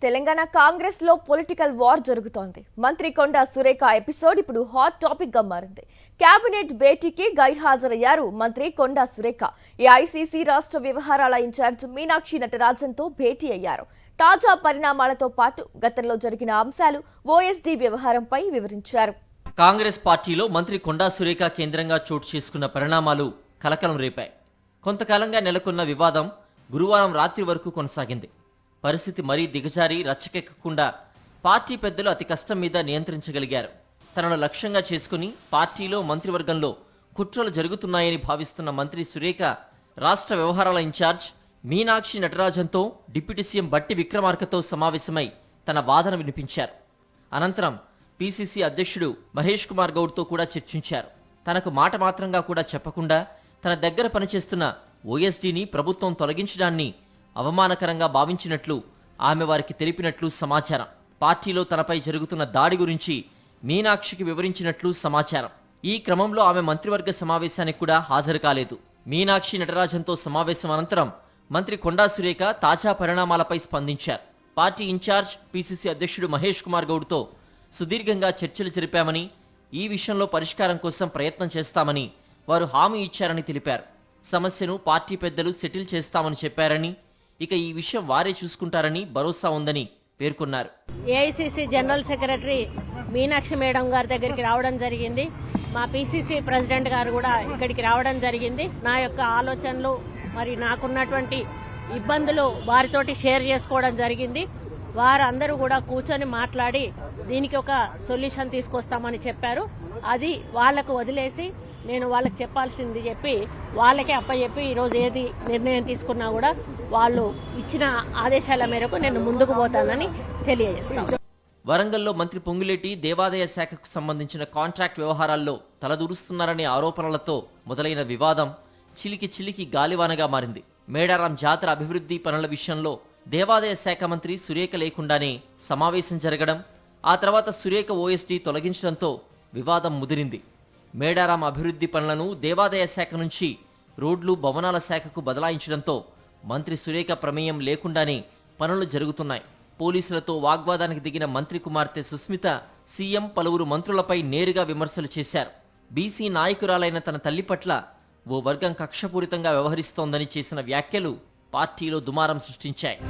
తెలంగాణ కాంగ్రెస్ లో political war జరుగుతోంది. మంత్రి కొండా సురేఖ ఎపిసోడ్ ఇప్పుడు హాట్ టాపిక్ గా మారింది. కేబినెట్ భేటీకి గైర్హాజరయ్యారు మంత్రి కొండా సురేఖ. ఏఐసీసీ రాష్ట్ర వ్యవహారాల ఇన్ఛార్జ్ మీనాక్షి నటరాజన్ తో భేటీ అయ్యారు. తాజా పరిణామాలతో పాటు గతంలో జరిగిన అంశాలు, ఓఎస్డీ వ్యవహారంపై వివరించారు. కాంగ్రెస్ పార్టీలో మంత్రి కొండా సురేఖ కేంద్రంగా చోటు చేసుకున్న పరిణామాలు కలకలం రేపాయి. కొంతకాలంగా నెలకొన్న వివాదం గురువారం రాత్రి వరకు కొనసాగింది. పరిస్థితి మరీ దిగజారి రచ్చకెక్కకుండా పార్టీ పెద్దలు అతి కష్టం మీద నియంత్రించగలిగారు. తనను లక్ష్యంగా చేసుకుని పార్టీలో మంత్రివర్గంలో కుట్రలు జరుగుతున్నాయని భావిస్తున్న మంత్రి సురేఖ రాష్ట్ర వ్యవహారాల ఇన్ఛార్జ్ మీనాక్షి నటరాజన్తో డిప్యూటీ సీఎం బట్టి విక్రమార్కతో సమావేశమై తన వాదన వినిపించారు. అనంతరం పీసీసీ అధ్యక్షుడు మహేష్ కుమార్ గౌడ్తో కూడా చర్చించారు. తనకు మాట మాత్రంగా కూడా చెప్పకుండా తన దగ్గర పనిచేస్తున్న ఓఎస్డీని ప్రభుత్వం తొలగించడాన్ని అవమానకరంగా భావించినట్లు ఆమె వారికి తెలిపినట్లు సమాచారం. పార్టీలో తనపై జరుగుతున్న దాడి గురించి మీనాక్షికి వివరించినట్లు సమాచారం. ఈ క్రమంలో ఆమె మంత్రివర్గ సమావేశానికి కూడా హాజరు కాలేదు. మీనాక్షి నటరాజన్తో సమావేశం అనంతరం మంత్రి కొండా సురేఖ తాజా పరిణామాలపై స్పందించారు. పార్టీ ఇన్ఛార్జ్ పీసీసీ అధ్యక్షుడు మహేష్ కుమార్ గౌడ్తో సుదీర్ఘంగా చర్చలు జరిపామని, ఈ విషయంలో పరిష్కారం కోసం ప్రయత్నం చేస్తామని వారు హామీ ఇచ్చారని తెలిపారు. సమస్యను పార్టీ పెద్దలు సెటిల్ చేస్తామని చెప్పారని, ఇక ఈ విషయం వారే చూసుకుంటారని భరోసా ఉందని పేర్కొన్నారు. AICC general secretary Meenakshi madam గారి దగ్గరికి రావడం జరిగింది. మా పీసీసీ ప్రెసిడెంట్ గారు కూడా ఇక్కడికి రావడం జరిగింది. నా యొక్క ఆలోచనలు, మరి నాకున్నటువంటి ఇబ్బందులు వారితోటి షేర్ చేసుకోవడం జరిగింది. వారందరూ కూడా కూర్చొని మాట్లాడి దీనికి ఒక సొల్యూషన్ తీసుకొస్తామని చెప్పారు. అది వాళ్లకు వదిలేసి నేను వాళ్ళకి చెప్పాల్సింది చెప్పి వాళ్ళకే అప్పచెప్పి ఈరోజు ఏది నిర్ణయం తీసుకున్నా కూడా వాళ్ళు ఇచ్చిన ఆదేశాల మేరకు నేను ముందుకు పోతానని తెలియజేస్తాను. వరంగల్లో మంత్రి పొంగులేటి దేవాదాయ శాఖకు సంబంధించిన కాంట్రాక్ట్ వ్యవహారాల్లో తలదూరుస్తున్నారనే ఆరోపణలతో మొదలైన వివాదం చిలికి గాలివానగా మారింది. మేడారం జాతర అభివృద్ధి పనుల విషయంలో దేవాదాయ శాఖ మంత్రి సురేఖ లేకుండానే సమావేశం జరగడం, ఆ తర్వాత సురేఖ ఓఎస్డీ తొలగించడంతో వివాదం ముదిరింది. మేడారం అభివృద్ధి పనులను దేవాదాయ శాఖ నుంచి రోడ్లు, భవనాల శాఖకు బదలాయించడంతో మంత్రి సురేఖ ప్రమేయం లేకుండానే పనులు జరుగుతున్నాయి. పోలీసులతో వాగ్వాదానికి దిగిన మంత్రి కుమార్తె సుస్మిత సీఎం, పలువురు మంత్రులపై నేరుగా విమర్శలు చేశారు. బీసీ నాయకురాలైన తన తల్లి పట్ల ఓ వర్గం కక్షపూరితంగా వ్యవహరిస్తోందని చేసిన వ్యాఖ్యలు పార్టీలో దుమారం సృష్టించాయి.